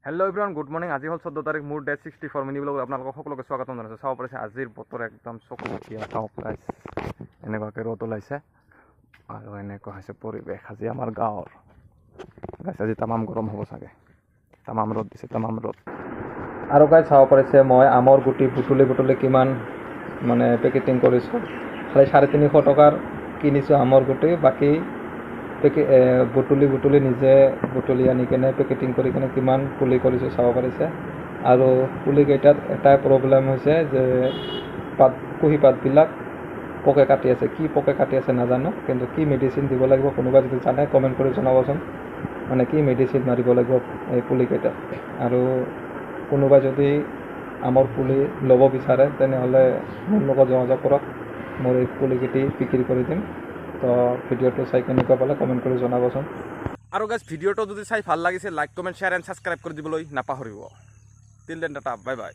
Hello' everyone, good morning. আজি হ'ল 14 তাৰিখ, মোৰ ডে 64 মিনি ব্লগত আপোনালোকক সকলোকে স্বাগতম জনাইছোঁ। চাব পাৰিছে আজিৰ বতৰ একদম চকুলগীয়া। চাওক গাইছ, এনেকুৱাকৈ ৰ'দ ওলাইছে আৰু এনেকুৱা হৈছে পৰিৱেশ আজি আমাৰ গাঁৱৰ। গাইছ আজি তামাম গৰম হ'ব চাগে, তামাম ৰ'দ দিছে, তামাম ৰ'দ। আৰু গাইছ চাব পাৰিছে মই আমৰ গুটি বুটলি কিমান মানে পেকেটিং কৰিছোঁ। খালি 350 টকাৰ কিনিছোঁ আমৰ গুটি, বাকী বুটলি নিজে বুটলি আনি কেনে পেকেটিং কৰি কেনে কিমান পুলি কৰিছোঁ চাব পাৰিছে। আৰু পুলিকেইটাত এটাই প্ৰব্লেম হৈছে যে কুঁহি পাতবিলাক পোকে কাটি আছে। কি পোকে কাটি আছে নাজানো, কিন্তু কি মেডিচিন দিব লাগিব কোনোবা যদি জানে কমেণ্ট কৰি জনাবচোন। মানে কি মেডিচিন মাৰিব লাগিব এই পুলিকেইটাত। আৰু কোনোবা যদি আমৰ পুলি ল'ব বিচাৰে তেনেহ'লে মোৰ লগত যোগাযোগ কৰক, মোৰ এই পুলিকেইটি বিক্ৰী কৰি দিম। তো ভিডিঅ'টো চাই কেনেকুৱা পালে কমেণ্ট কৰি জনাবচোন। আৰু গাইছ ভিডিঅ'টো যদি চাই ভাল লাগিছে like comment share and subscribe কৰি দিবলৈ নাপাহৰিব। Till then Tata, bye bye.